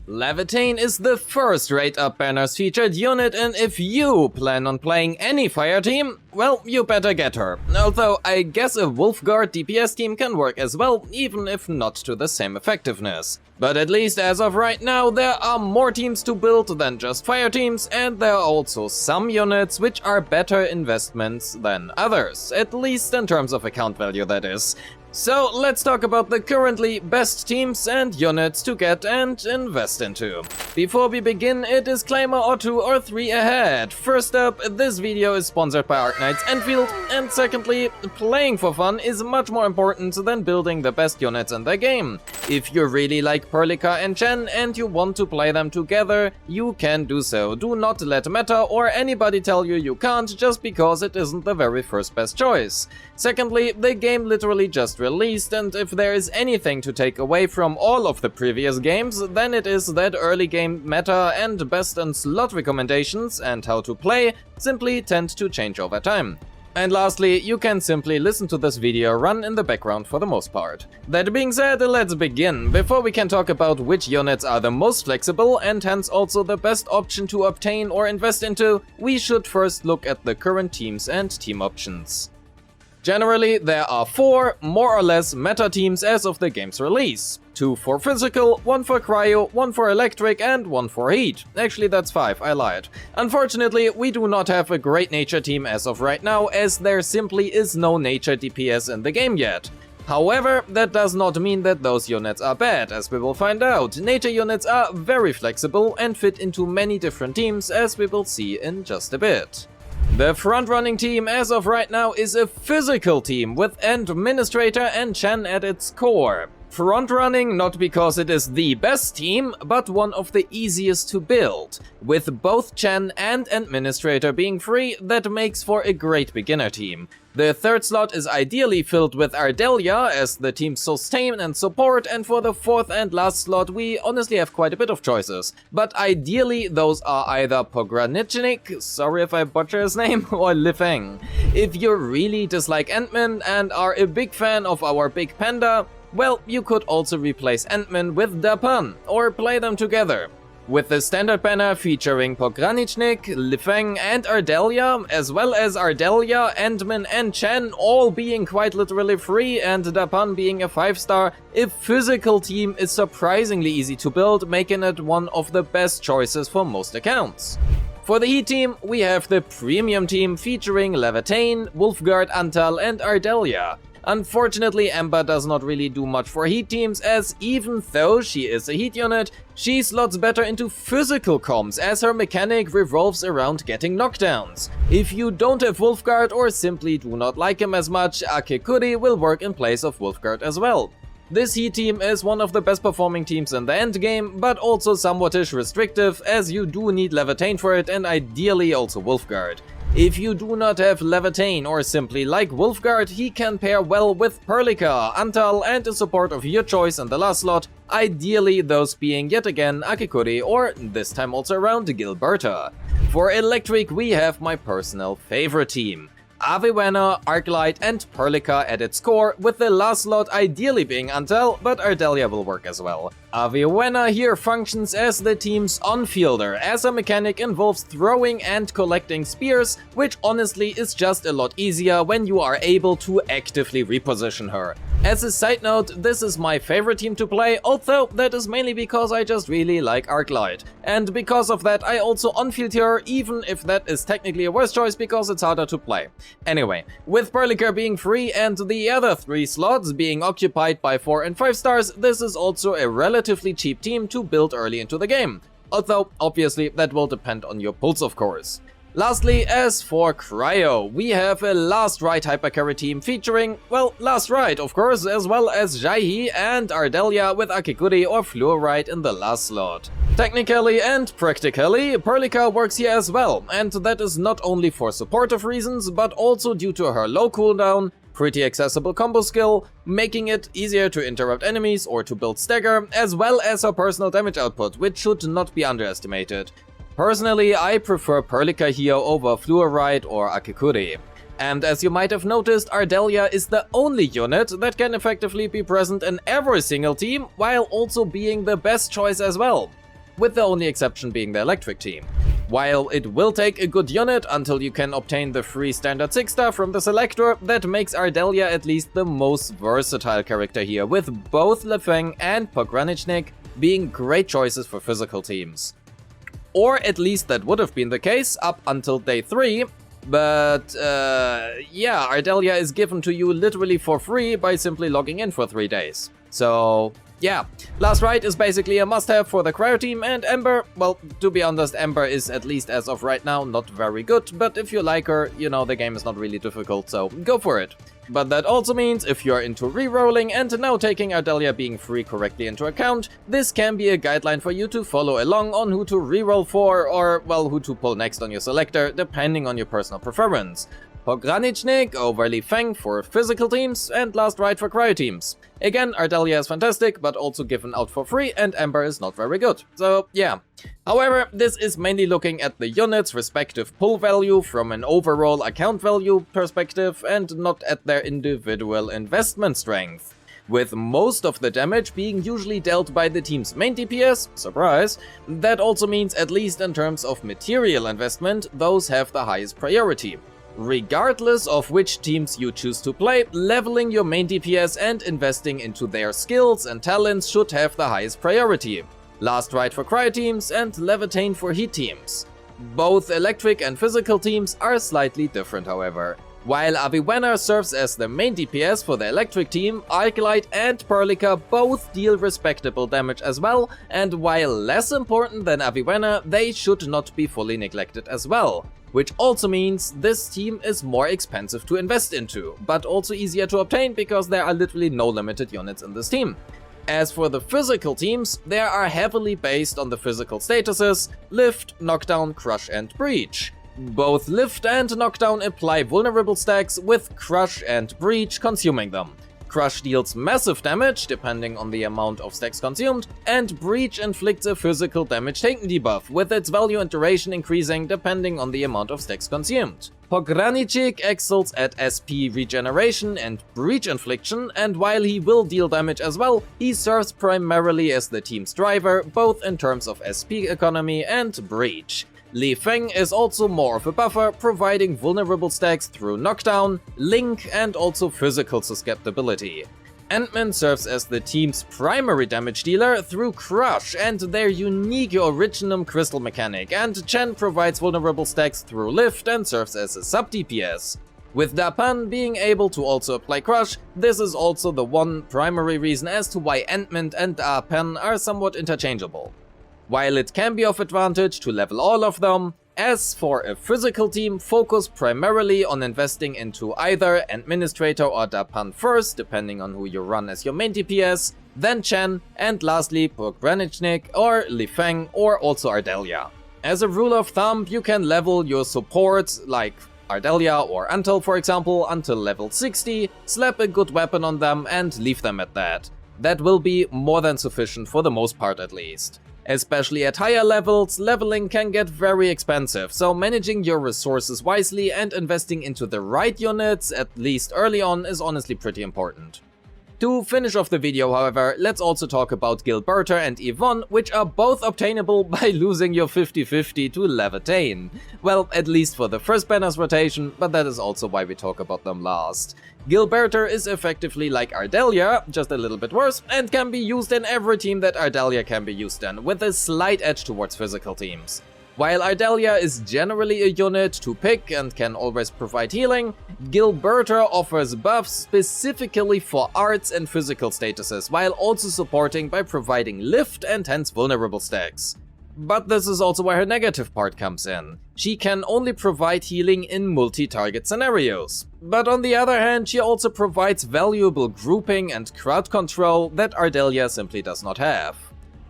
Levitain is the first rate-up banners featured unit, and if you plan on playing any fire team, well, you better get her. Although I guess a Wolfguard DPS team can work as well, even if not to the same effectiveness. But at least as of right now, there are more teams to build than just fire teams, and there are also some units which are better investments than others, at least in terms of account value, that is. So let's talk about the currently best teams and units to get and invest into. Before we begin, a disclaimer or 2 or 3 ahead. First up, this video is sponsored by Arknights Endfield, and secondly, playing for fun is much more important than building the best units in the game. If you really like Perlica and Chen and you want to play them together, you can do so. Do not let meta or anybody tell you you can't just because it isn't the very first best choice. Secondly, the game literally just released, and if there is anything to take away from all of the previous games, then it is that early game meta and best and slot recommendations and how to play simply tend to change over time. And lastly, you can simply listen to this video run in the background for the most part. That being said, let's begin. Before we can talk about which units are the most flexible and hence also the best option to obtain or invest into, we should first look at the current teams and team options. Generally, there are 4 more or less meta teams as of the game's release. 2 for physical, 1 for cryo, 1 for electric, and 1 for heat. Actually, that's 5, I lied. Unfortunately, we do not have a great nature team as of right now, as there simply is no nature DPS in the game yet. However, that does not mean that those units are bad, as we will find out. Nature units are very flexible and fit into many different teams, as we will see in just a bit. The front-running team as of right now is a physical team with Administrator and Chen at its core. Front-running not because it is the best team, but one of the easiest to build. With both Chen and Administrator being free, that makes for a great beginner team. The third slot is ideally filled with Ardelia as the team's sustain and support, and for the fourth and last slot we honestly have quite a bit of choices. But ideally those are either Pogranichnik, sorry if I butcher his name, or Lifeng. If you really dislike Ant-Man and are a big fan of our Big Panda, well, you could also replace Ant-Man with Dapan, or play them together. With the standard banner featuring Pogranichnik, Lifeng and Ardelia, as well as Ardelia, Ant-Man and Chen all being quite literally free and Dapan being a 5-star, a physical team is surprisingly easy to build, making it one of the best choices for most accounts. For the heat team, we have the premium team featuring Levitain, Wolfguard, Antal and Ardelia. Unfortunately, Ember does not really do much for heat teams, as even though she is a heat unit, she slots better into physical comms as her mechanic revolves around getting knockdowns. If you don't have Wolfguard or simply do not like him as much, Akekuri will work in place of Wolfguard as well. This heat team is one of the best performing teams in the endgame, but also somewhat-ish restrictive, as you do need Levitain for it and ideally also Wolfguard. If you do not have Levitain or simply like Wolfguard, he can pair well with Perlica, Antal and a support of your choice in the last slot, ideally those being yet again Akekuri or this time also around Gilberta. For electric we have my personal favorite team. Aviwenna, Arknight and Perlica at its core, with the last slot ideally being Antal, but Ardelia will work as well. Aviwenna here functions as the team's on-fielder, as a mechanic involves throwing and collecting spears, which honestly is just a lot easier when you are able to actively reposition her. As a side note, this is my favorite team to play, although that is mainly because I just really like Arknight. And because of that I also on-field her, even if that is technically a worse choice because it's harder to play. Anyway, with Perlica being free and the other 3 slots being occupied by 4 and 5 stars, this is also a relatively cheap team to build early into the game. Although, obviously, that will depend on your pulls of course. Lastly, as for Cryo, we have a Last Ride hypercarry team featuring, well, Last Ride of course, as well as Jaihi and Ardelia with Akekuri or Fluoride in the last slot. Technically and practically, Perlica works here as well, and that is not only for supportive reasons, but also due to her low cooldown, pretty accessible combo skill, making it easier to interrupt enemies or to build stagger, as well as her personal damage output, which should not be underestimated. Personally, I prefer Perlica here over Fluoride or Akekuri. And as you might have noticed, Ardelia is the only unit that can effectively be present in every single team, while also being the best choice as well. with the only exception being the electric team. While it will take a good unit until you can obtain the free standard 6-star from the selector, that makes Ardelia at least the most versatile character here, with both Lefeng and Pogranichnik being great choices for physical teams. Or at least that would have been the case up until day 3, but yeah, Ardelia is given to you literally for free by simply logging in for 3 days. So yeah, Last Rite is basically a must-have for the Cryo team, and Ember, well, to be honest, Ember is, at least as of right now, not very good, but if you like her, you know, the game is not really difficult, so go for it. But that also means if you're into rerolling and now taking Ardelia being free correctly into account, this can be a guideline for you to follow along on who to reroll for, or, well, who to pull next on your selector, depending on your personal preference. Pogranichnik over Lefeng for physical teams, and Last Rite for Cryo teams. Again, Ardelia is fantastic, but also given out for free, and Ember is not very good. So yeah. However, this is mainly looking at the unit's respective pull value from an overall account value perspective, and not at their individual investment strength. With most of the damage being usually dealt by the team's main DPS, surprise, that also means, at least in terms of material investment, those have the highest priority. Regardless of which teams you choose to play, leveling your main DPS and investing into their skills and talents should have the highest priority. Last Rite for Cryo teams and Levitain for Heat teams. Both electric and physical teams are slightly different, however. While Aviwenna serves as the main DPS for the electric team, Arknight and Perlica both deal respectable damage as well, and while less important than Aviwenna, they should not be fully neglected as well. Which also means this team is more expensive to invest into, but also easier to obtain because there are literally no limited units in this team. As for the physical teams, they are heavily based on the physical statuses Lift, Knockdown, Crush and Breach. Both Lift and Knockdown apply vulnerable stacks, with Crush and Breach consuming them. Crush deals massive damage, depending on the amount of stacks consumed, and Breach inflicts a physical damage taken debuff, with its value and duration increasing depending on the amount of stacks consumed. Pogranichnik excels at SP regeneration and Breach infliction, and while he will deal damage as well, he serves primarily as the team's driver, both in terms of SP economy and Breach. Lefeng is also more of a buffer, providing vulnerable stacks through Knockdown, Link, and also physical susceptibility. Ant-Man serves as the team's primary damage dealer through Crush and their unique Originum Crystal mechanic, and Chen provides vulnerable stacks through Lift and serves as a sub-DPS. With Dapan being able to also apply Crush, this is also the one primary reason as to why Ant-Man and Dapan are somewhat interchangeable. While it can be of advantage to level all of them, as for a physical team, focus primarily on investing into either Administrator or Dapan first, depending on who you run as your main DPS, then Chen, and lastly Pogranichnik or Lefeng or also Ardelia. As a rule of thumb, you can level your support, like Ardelia or Antel for example, until level 60, slap a good weapon on them and leave them at that. That will be more than sufficient for the most part at least. Especially at higher levels, leveling can get very expensive, so managing your resources wisely and investing into the right units, at least early on, is honestly pretty important. To finish off the video, however, let's also talk about Gilberta and Yvonne, which are both obtainable by losing your 50-50 to Levitain. Well, at least for the first banner's rotation, but that is also why we talk about them last. Gilberta is effectively like Ardelia, just a little bit worse, and can be used in every team that Ardelia can be used in, with a slight edge towards physical teams. While Ardelia is generally a unit to pick and can always provide healing, Gilberta offers buffs specifically for arts and physical statuses, while also supporting by providing lift and hence vulnerable stacks. But this is also where her negative part comes in. She can only provide healing in multi-target scenarios. But on the other hand, she also provides valuable grouping and crowd control that Ardelia simply does not have.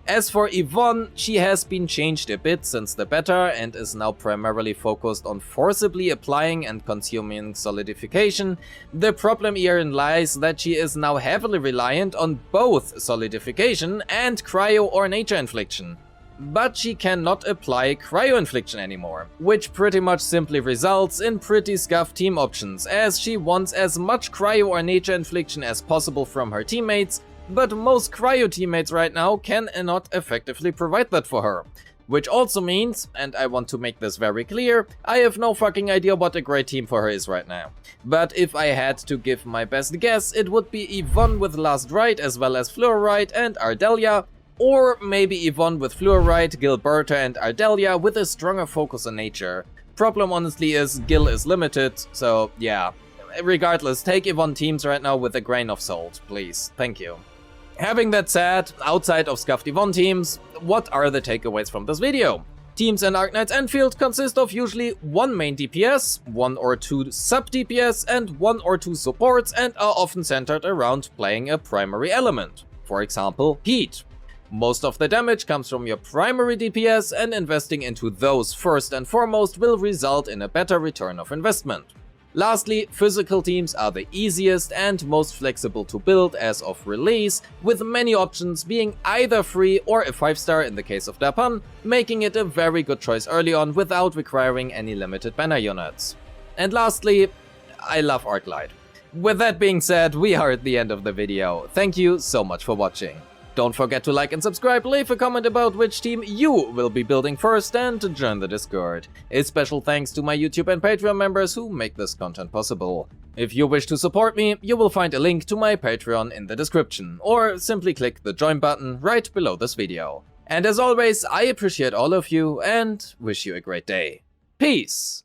As for Yvonne, she has been changed a bit since the beta and is now primarily focused on forcibly applying and consuming solidification. The problem herein lies that she is now heavily reliant on both solidification and cryo or nature infliction. But she cannot apply cryo infliction anymore, which pretty much simply results in pretty scuffed team options, as she wants as much cryo or nature infliction as possible from her teammates, but most Cryo teammates right now cannot effectively provide that for her. Which also means, and I want to make this very clear, I have no fucking idea what a great team for her is right now. But if I had to give my best guess, it would be Yvonne with Last Rite as well as Fluorite and Ardelia, or maybe Yvonne with Fluorite, Gilberta and Ardelia with a stronger focus on nature. Problem honestly is Gil is limited, so yeah. Regardless, take Yvonne teams right now with a grain of salt, please. Thank you. Having that said, outside of scuffed Yvonne teams, what are the takeaways from this video? Teams in Arknights Endfield consist of usually one main DPS, one or two sub DPS and one or two supports, and are often centered around playing a primary element. For example, heat. Most of the damage comes from your primary DPS, and investing into those first and foremost will result in a better return of investment. Lastly, physical teams are the easiest and most flexible to build as of release, with many options being either free or a 5-star in the case of Dapan, making it a very good choice early on without requiring any limited banner units. And lastly, I love Arklight. With that being said, we are at the end of the video. Thank you so much for watching. Don't forget to like and subscribe, leave a comment about which team you will be building first, and join the Discord. A special thanks to my YouTube and Patreon members who make this content possible. If you wish to support me, you will find a link to my Patreon in the description, or simply click the join button right below this video. And as always, I appreciate all of you and wish you a great day. Peace!